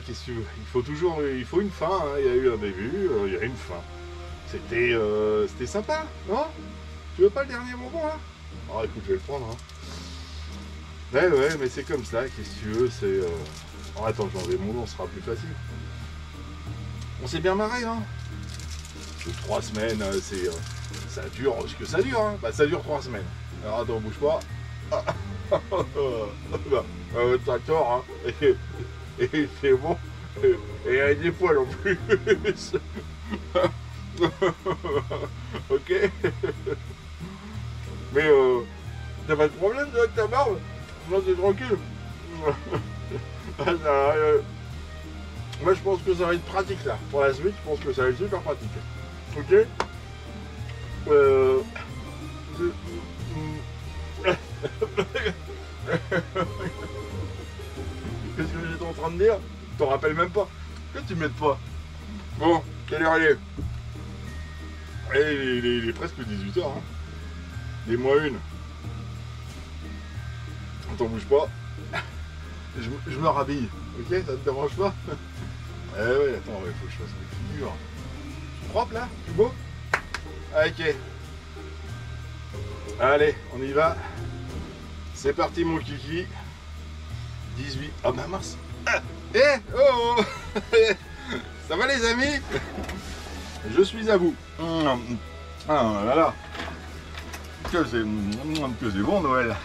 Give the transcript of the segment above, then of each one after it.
qu'est-ce que tu veux? Il faut une fin, hein. Il y a eu un début, il y a une fin. C'était sympa, non? Tu veux pas le dernier bonbon là? Oh écoute, je vais le prendre. Hein. Ouais, mais c'est comme ça, qu'est-ce que tu veux, c'est... Oh, attends, je vais enlever mon nom, ce sera plus facile. On s'est bien marré, hein? 3 semaines, ça dure ce que ça dure, hein. Bah ça dure 3 semaines. Alors attends, bouge pas. T'as tort, hein. Et c'est bon. Et avec des poils en plus. Ok. Mais t'as pas de problème avec ta barbe? Non, t'es tranquille. Moi je pense que ça va être pratique là. Pour la suite, je pense que ça va être super pratique. Ok. Qu'est-ce que j'étais en train de dire? Tu t'en rappelles même pas. Que tu m'aides pas. Bon, quelle heure il est? Il est presque 18h. Hein. Et moi une. Attends, bouge pas. Je me rhabille. Ok, ça te dérange pas? Eh ouais, attends, il faut que je fasse mes figures. Propre là? Tu beau? Ok. Allez, on y va. C'est parti mon kiki. 18. Ah bah mince. Ah, oh. Ça va les amis? Je suis à vous. Ah là là. Que c'est bon Noël.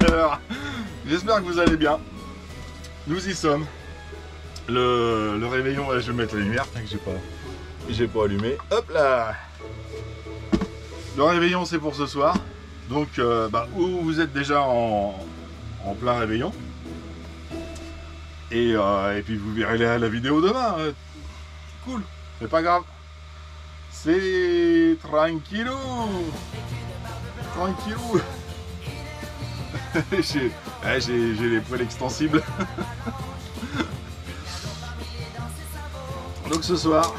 Alors, j'espère que vous allez bien. Nous y sommes. Le réveillon, je vais mettre la lumière, que j'ai pas allumé. Hop là. Le réveillon c'est pour ce soir. Donc où vous êtes déjà en plein réveillon. Et puis vous verrez la vidéo demain. Cool, c'est pas grave. C'est tranquillou. Tranquillou. J'ai les poils extensibles. Donc ce soir,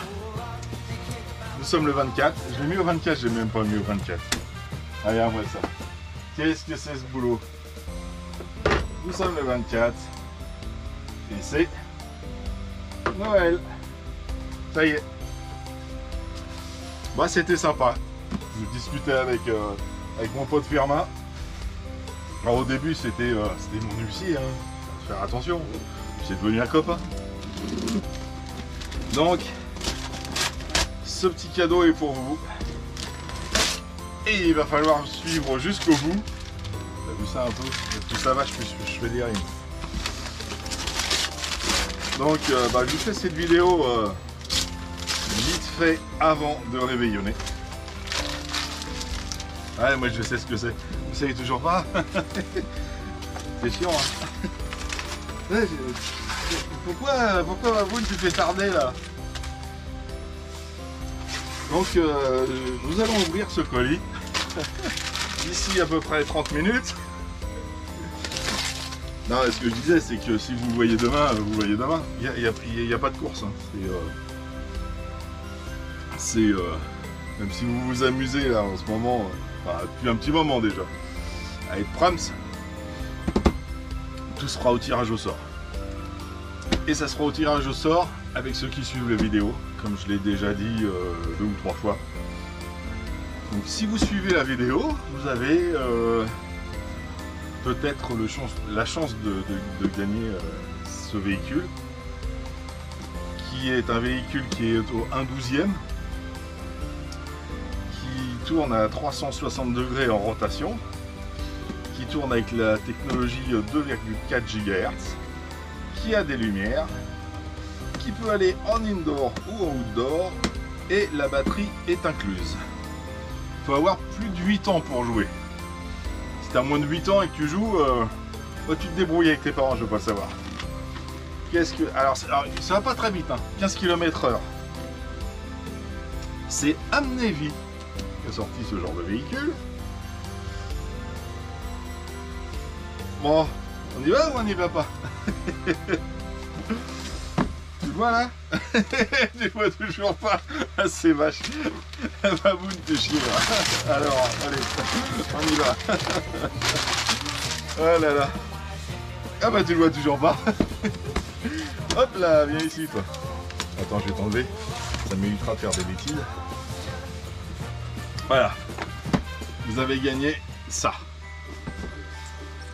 nous sommes le 24. Je l'ai mis au 24, j'ai même pas mis au 24. Allez, à moi ça. Qu'est-ce que c'est ce boulot? Nous sommes le 24. Et c'est Noël. Ça y est. Bah c'était sympa. Je discutais avec mon pote Firmin. Alors au début c'était mon huissier, hein. Faut faire attention. C'est devenu un copain. Donc ce petit cadeau est pour vous. Et il va falloir suivre jusqu'au bout. T'as vu ça un peu? Tout ça va, je fais des rimes. Donc je vous fais cette vidéo vite fait avant de réveillonner. Ouais, moi je sais ce que c'est. Vous savez toujours pas? C'est chiant, hein. Ouais, pourquoi vous tu fais tarder là? Donc nous allons ouvrir ce colis d'ici à peu près 30 minutes. Non, ce que je disais, c'est que si vous voyez demain, vous voyez demain. Il n'y a pas de course. Hein. Même si vous vous amusez là en ce moment, depuis un petit moment déjà, avec Prams, tout sera au tirage au sort. Et ça sera au tirage au sort avec ceux qui suivent la vidéo, comme je l'ai déjà dit 2 ou 3 fois. Donc si vous suivez la vidéo, vous avez peut-être la chance de gagner ce véhicule, qui est un véhicule qui est au 1/12e, qui tourne à 360 degrés en rotation, qui tourne avec la technologie 2,4 GHz, qui a des lumières, qui peut aller en indoor ou en outdoor, et la batterie est incluse. Il faut avoir plus de 8 ans pour jouer. Si tu as moins de 8 ans et que tu joues, tu te débrouilles avec tes parents, je veux pas le savoir. Alors ça va pas très vite, hein, 15 km/h. C'est Amnevi qui a sorti ce genre de véhicule. Bon, on y va ou on n'y va pas? Tu vois là? Tu vois toujours pas? Ah, c'est vache. Baboune, t'es chier là. Alors, allez, on y va. Oh là là. Ah bah tu le vois toujours pas. Hop là, viens ici toi. Attends, je vais t'enlever. Ça m'évitera de faire des bêtises. Voilà. Vous avez gagné ça.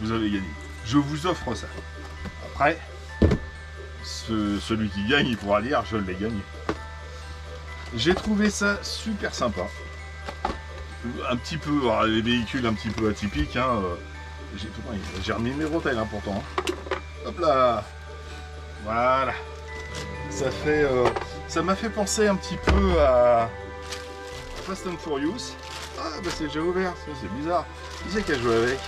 Vous avez gagné. Je vous offre ça. Après, celui qui gagne, il pourra dire je l'ai gagné. J'ai trouvé ça super sympa. Un petit peu, alors, les véhicules un petit peu atypiques. Hein, j'ai remis mes bretelles hein, pourtant. Hop là. Voilà. Ça fait, ça m'a fait penser un petit peu à Fast and Furious. Ah bah c'est déjà ouvert, c'est bizarre. Qui c'est qui a joué avec?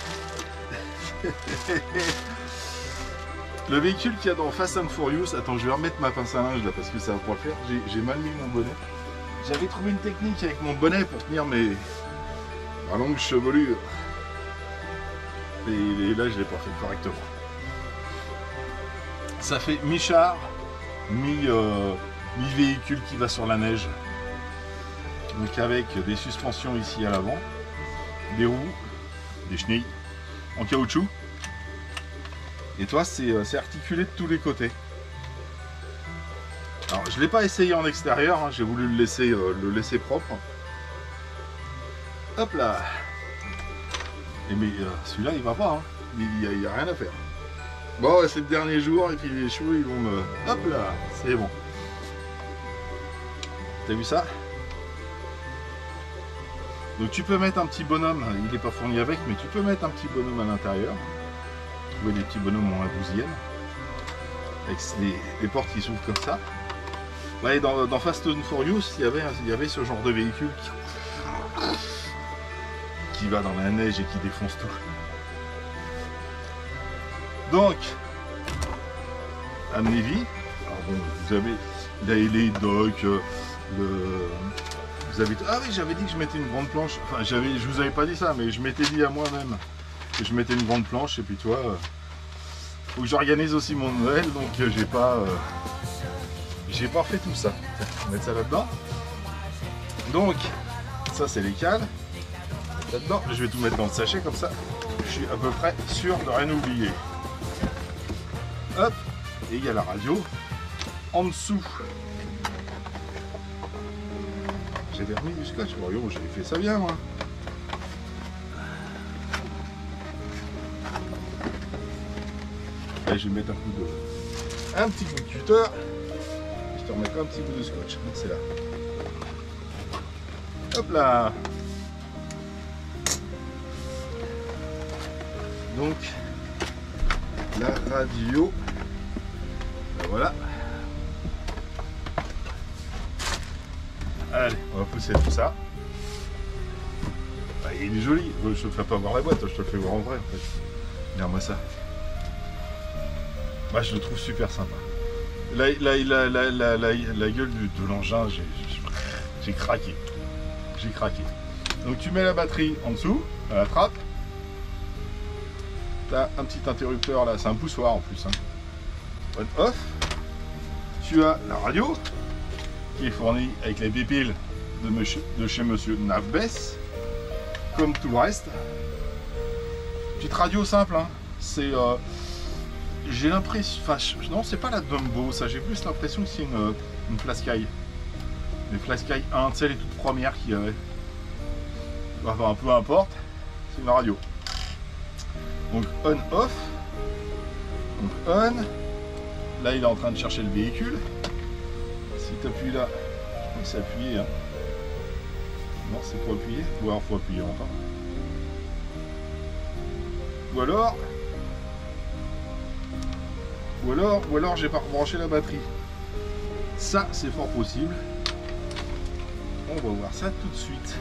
Le véhicule qu'il y a dans Fast and Furious. Attends, je vais remettre ma pince à linge là parce que ça va pas le faire. J'ai mal mis mon bonnet. J'avais trouvé une technique avec mon bonnet pour tenir ma longue chevelure. Et là je l'ai pas fait correctement. Ça fait mi-char, mi-véhicule qui va sur la neige. Donc avec des suspensions ici à l'avant, des roues, des chenilles en caoutchouc. Et toi c'est articulé de tous les côtés. Alors je ne l'ai pas essayé en extérieur, hein, j'ai voulu le laisser propre. Hop là. Et mais celui-là il va pas, hein. Il n'y a rien à faire. Bon c'est le dernier jour et puis les cheveux ils vont me... Hop là, c'est bon. T'as vu ça? Donc tu peux mettre un petit bonhomme, il n'est pas fourni avec, mais tu peux mettre un petit bonhomme à l'intérieur. Trouver des petits bonhommes en 1/12e. Avec les portes qui s'ouvrent comme ça. Ouais, dans Fast and Furious, il y avait ce genre de véhicule qui va dans la neige et qui défonce tout. Donc, Amnévie, alors bon, vous avez les docks, vous avez... Ah oui, j'avais dit que je mettais une grande planche, enfin je vous avais pas dit ça, mais je m'étais dit à moi-même que je mettais une grande planche, et puis toi, faut que j'organise aussi mon Noël, donc j'ai pas fait tout ça. Tiens, je vais mettre ça là-dedans. Donc, ça c'est les cales. Là-dedans, je vais tout mettre dans le sachet comme ça. Je suis à peu près sûr de rien oublier. Hop, et il y a la radio en dessous. J'avais remis du scotch, bon, j'avais fait ça bien moi. Là, je vais mettre un petit coup de cutter. Je te remettrai un petit coup de scotch. Donc c'est là. Hop là. Donc la radio. Ben voilà. Allez, on va pousser tout ça. Ah, il est joli. Je te fais pas voir la boîte, je te le fais voir en vrai en fait. Regarde-moi ça. Bah, je le trouve super sympa. La gueule de l'engin, j'ai craqué. J'ai craqué. Donc tu mets la batterie en dessous, à la trappe. Tu as un petit interrupteur là, c'est un poussoir en plus. Hein. On off. Tu as la radio qui est fournie avec les pipiles de chez Monsieur Navbess, comme tout le reste. Petite radio simple, hein. C'est j'ai l'impression, enfin non c'est pas la Dumbo, ça j'ai plus l'impression que c'est une Flascaille. Les Flascaille 1, tu sais les toutes premières qu'il y avait. Enfin peu importe, c'est une radio. Donc on off. Donc on. Là il est en train de chercher le véhicule. Si tu appuies là, je crois que c'est appuyé. Hein. Non c'est pas appuyé, ou alors faut appuyer encore. Ou alors j'ai pas rebranché la batterie. Ça c'est fort possible. On va voir ça tout de suite.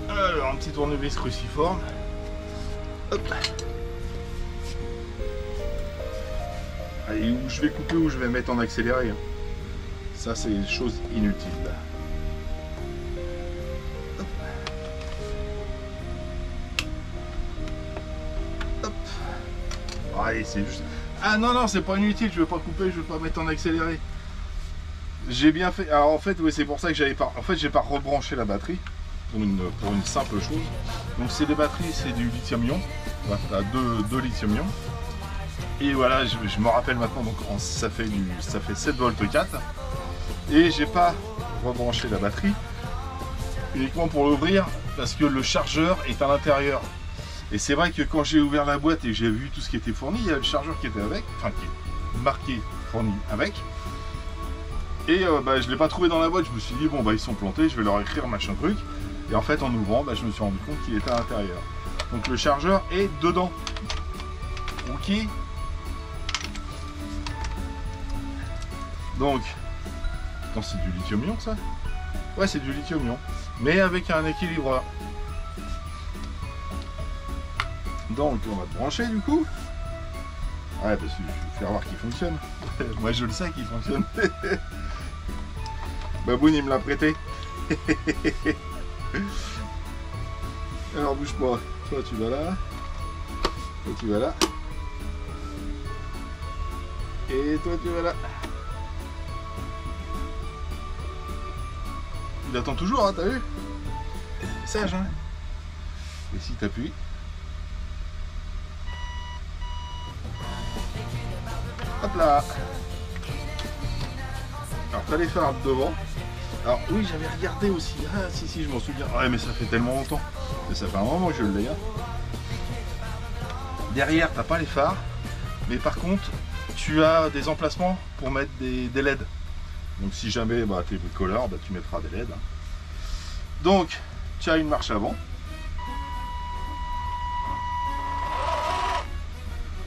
Alors un petit tournevis cruciforme. Hop. Allez, où je vais couper, où je vais mettre en accéléré. Ça c'est une chose inutile. Hop. Hop. Allez, c'est juste... Ah non, non, c'est pas inutile, je veux pas couper, je veux pas mettre en accéléré. J'ai bien fait. Alors en fait, oui, c'est pour ça que j'avais pas. En fait, j'ai pas rebranché la batterie pour une simple chose. Donc c'est des batteries, c'est du lithium-ion. Voilà, t'as deux lithium-ion. Et voilà, je me rappelle maintenant, donc ça fait 7 volts 4. Et j'ai pas rebranché la batterie uniquement pour l'ouvrir parce que le chargeur est à l'intérieur. Et c'est vrai que quand j'ai ouvert la boîte et que j'ai vu tout ce qui était fourni, il y a le chargeur qui était avec, enfin qui est marqué fourni avec. Et bah, je ne l'ai pas trouvé dans la boîte, je me suis dit bon bah ils sont plantés, je vais leur écrire machin truc. Et en fait en ouvrant, bah, je me suis rendu compte qu'il était à l'intérieur. Donc le chargeur est dedans. Ok. Donc, attends, c'est du lithium-ion ça? Ouais, c'est du lithium-ion, mais avec un équilibreur. Donc on va te brancher du coup. Ouais, parce que je vais faire voir qu'il fonctionne. Moi je le sais qu'il fonctionne. Baboun il me l'a prêté. Alors bouge pas. Toi tu vas là. Toi tu vas là. Et toi tu vas là. Il attend toujours, hein, t'as vu? Sage, hein? Et si t'appuies. Hop là. Alors t'as les phares devant. Alors oui, j'avais regardé aussi. Ah si, je m'en souviens. Ouais, mais ça fait tellement longtemps. Mais ça fait un moment que je l'ai. Hein. Derrière, t'as pas les phares. Mais par contre, tu as des emplacements pour mettre des LED. Donc si jamais bah, t'es bricoleur, bah, tu mettras des LED. Hein. Donc, tu as une marche avant.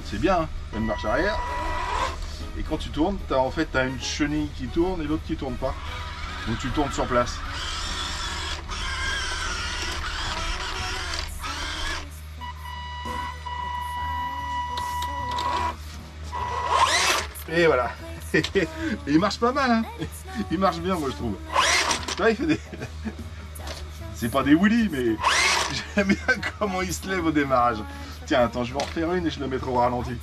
C'est bien, hein, une marche arrière. Et quand tu tournes, en fait, tu as une chenille qui tourne et l'autre qui tourne pas. Donc tu tournes sur place. Et voilà. Et il marche pas mal, hein. Il marche bien, moi je trouve. Là, il fait des... C'est pas des wheelies, mais j'aime bien comment il se lève au démarrage. Tiens, attends, je vais en refaire une et je la mettrai au ralenti.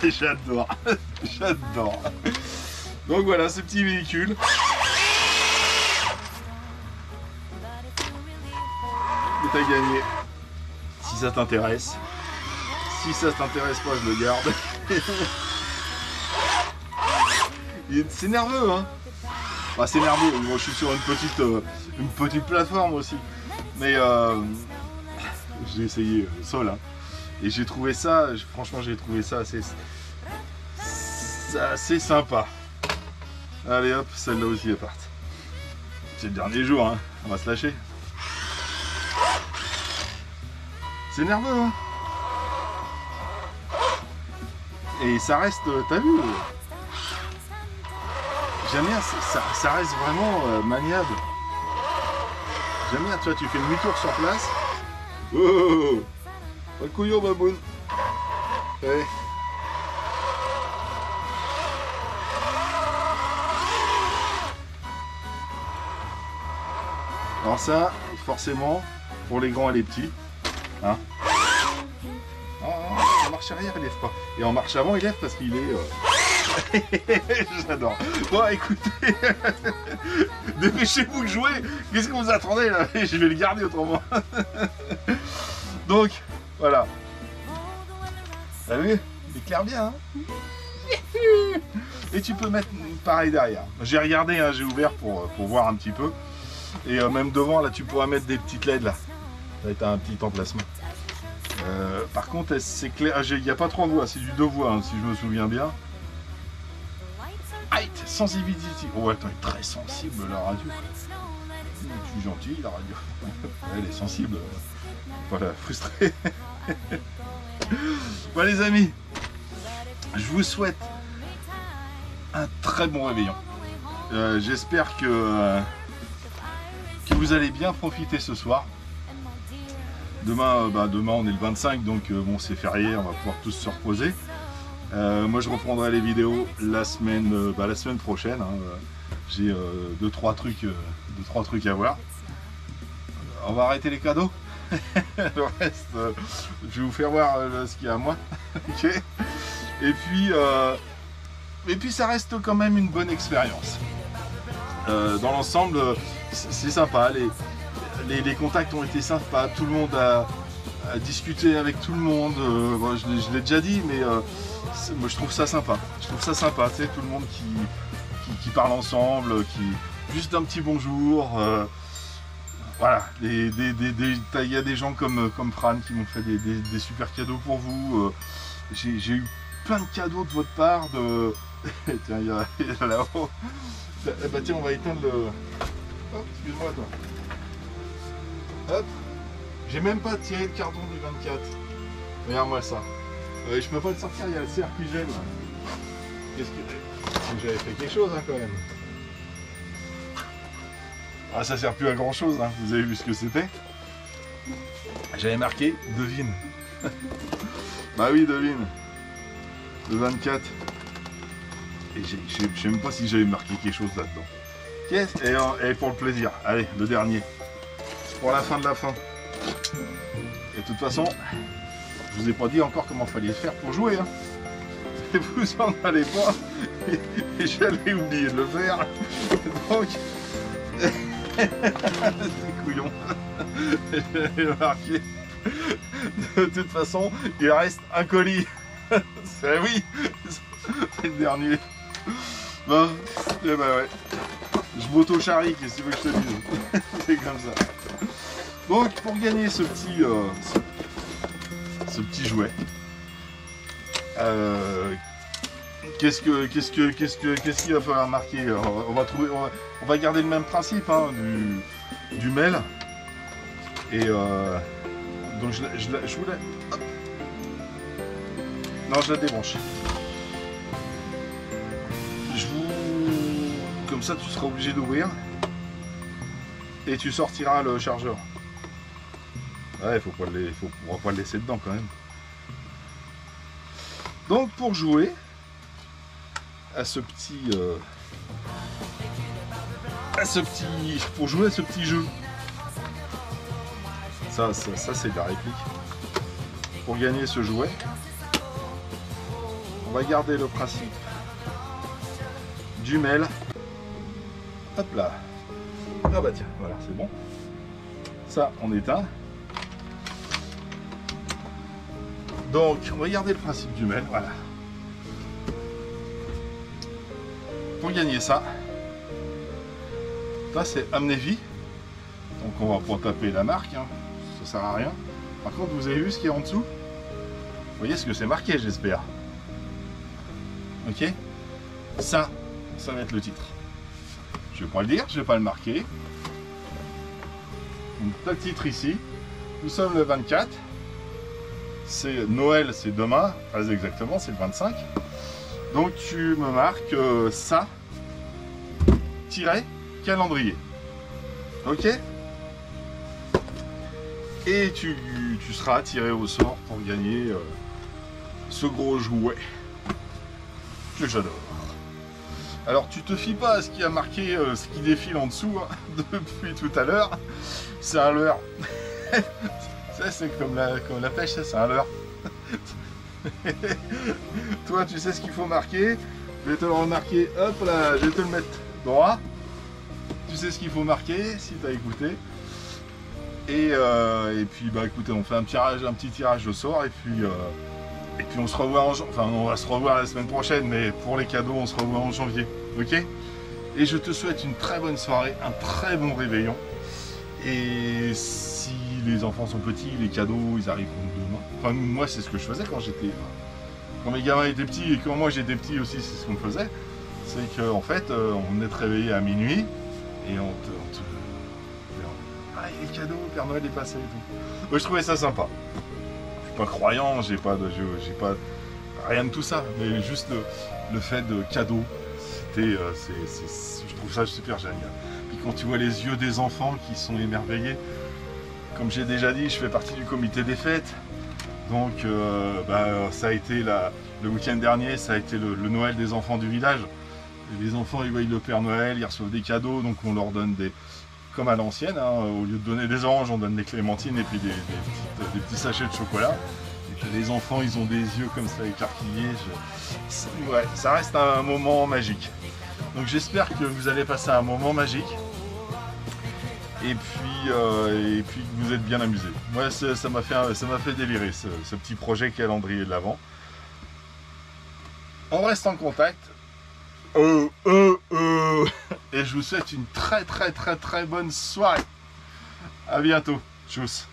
J'adore, j'adore. Donc voilà, ce petit véhicule. Et t'as gagné. Si ça t'intéresse. Si ça t'intéresse pas, je le garde. C'est nerveux, hein. Bah, c'est nerveux. Moi, je suis sur une petite plateforme aussi. Mais j'ai essayé seul. Hein. Et j'ai trouvé ça, franchement, j'ai trouvé ça assez sympa. Allez hop, celle-là aussi est partie. C'est le dernier jour, hein. On va se lâcher. C'est nerveux, hein. Et ça reste, t'as vu? J'aime bien, ça reste vraiment maniable. J'aime bien, tu vois, tu fais demi-tour sur place. Oh, pas le couillon, baboune. Allez. Alors ça, forcément, pour les grands et les petits. Hein. En marche arrière, il lève pas. Et en marche avant, il lève parce qu'il est... J'adore. Bon, écoutez, dépêchez-vous de jouer. Qu'est-ce que vous attendez là? Je vais le garder autrement. Donc, voilà. T'as vu? Il éclaire bien, hein. Et tu peux mettre pareil derrière. J'ai regardé, hein, j'ai ouvert pour voir un petit peu. Et même devant, là, tu pourras mettre des petites LED là. Ça va être un petit emplacement. Par contre, c'est clair, il n'y a pas 3 voix, c'est du 2 voix, hein, si je me souviens bien. Height, sensibility. Oh, attends, elle est très sensible la radio. Je suis gentil, la radio. Elle est sensible. Voilà, frustré. Bon, les amis, je vous souhaite un très bon réveillon. J'espère que vous allez bien profiter ce soir. Demain, demain on est le 25, donc bon, c'est férié, on va pouvoir tous se reposer. Moi je reprendrai les vidéos la semaine prochaine. Hein. J'ai 2-3 trucs à voir. On va arrêter les cadeaux. Le reste, je vais vous faire voir ce qu'il y a à moi. Okay. Et puis ça reste quand même une bonne expérience. Dans l'ensemble, c'est sympa. les contacts ont été sympas, tout le monde a discuté avec tout le monde. Bon, je l'ai déjà dit, mais moi je trouve ça sympa. Je trouve ça sympa, tu sais, tout le monde qui parle ensemble, juste un petit bonjour. Voilà, il y a des gens comme Fran qui m'ont fait des super cadeaux pour vous. J'ai eu plein de cadeaux de votre part. Tiens, il y a là-haut. Bah tiens, on va éteindre le... Oh, excuse-moi toi. Hop. J'ai même pas tiré le carton du 24. Regarde-moi ça. Je peux pas le sortir, il y a le cerf qui gêne. Qu'est-ce que... J'avais fait quelque chose hein, quand même. Ah, ça sert plus à grand chose, hein. Vous avez vu ce que c'était. J'avais marqué devine. Bah oui, devine. Le 24. Et je sais même pas si j'avais marqué quelque chose là-dedans. Et pour le plaisir, allez, le dernier. C'est pour la fin de la fin. Et de toute façon, je vous ai pas dit encore comment fallait faire pour jouer. Hein. Et vous en allez pas. Et j'allais oublier de le faire. Donc, c'est couillon. J'avais marqué. De toute façon, il reste un colis. C'est oui, c'est le dernier. Bon, et bah ouais. Je m'auto-charrie, qu'est-ce que tu veux que je te dise? C'est comme ça. Donc pour gagner ce petit jouet, qu'est-ce qu'il va falloir marquer? On va garder le même principe hein, du mail. Et donc je voulais. Hop. Non, je la débranche. Comme ça, tu seras obligé d'ouvrir. Et tu sortiras le chargeur. Ouais, faut pas le laisser dedans quand même. Donc pour jouer à ce petit, pour jouer à ce petit jeu. Ça c'est de la réplique. Pour gagner ce jouet, on va garder le principe du mail. Hop là. Ah bah tiens, voilà, c'est bon. Ça, on éteint. Donc, on va garder le principe du mail, voilà. Pour gagner ça, c'est Amnévie. Donc on va pas taper la marque, hein. Ça sert à rien. Par contre, vous avez vu ce qu'il y a en dessous? Vous voyez ce que c'est marqué, j'espère. Ok? Ça va être le titre. Je vais pas le dire, je vais pas le marquer. Donc, t'as le titre ici. Nous sommes le 24. C'est Noël, c'est demain. Très exactement, c'est le 25. Donc tu me marques ça, calendrier. Ok? Et tu seras tiré au sort pour gagner ce gros jouet que j'adore. Alors tu te fies pas à ce qui a marqué, ce qui défile en dessous hein, depuis tout à l'heure. C'est un leurre. Ça c'est comme la pêche, ça c'est un leurre. Toi tu sais ce qu'il faut marquer. Je vais te le remarquer, hop là, je vais te le mettre droit. Tu sais ce qu'il faut marquer si tu as écouté. Et puis bah écoutez, on fait un petit tirage au sort et puis on se revoit on va se revoir la semaine prochaine, mais pour les cadeaux on se revoit en janvier, ok? Et je te souhaite une très bonne soirée, un très bon réveillon. Et si les enfants sont petits, les cadeaux ils arriveront demain. Enfin moi c'est ce que je faisais quand mes gamins étaient petits et quand moi j'étais petit aussi, c'est ce qu'on faisait. C'est qu'en fait on venait te réveiller à minuit et on te ah, les cadeaux, Père Noël est passé et tout. Moi je trouvais ça sympa. Je suis pas croyant, j'ai pas rien de tout ça, mais juste le fait de cadeau, c'était, je trouve ça super génial. Puis quand tu vois les yeux des enfants qui sont émerveillés, comme j'ai déjà dit, je fais partie du comité des fêtes, donc ça a été le week-end dernier, ça a été le Noël des enfants du village. Et les enfants ils voient le Père Noël, ils reçoivent des cadeaux, donc on leur donne comme à l'ancienne, hein, au lieu de donner des oranges, on donne des clémentines et puis des petits sachets de chocolat. Et puis les enfants, ils ont des yeux comme ça écarquillés. Ouais, ça reste un moment magique. Donc j'espère que vous allez passer un moment magique. et puis que vous êtes bien amusés. Moi, ça m'a fait délirer ce petit projet calendrier de l'Avent. On reste en contact. Et je vous souhaite une très bonne soirée. À bientôt. Tchuss.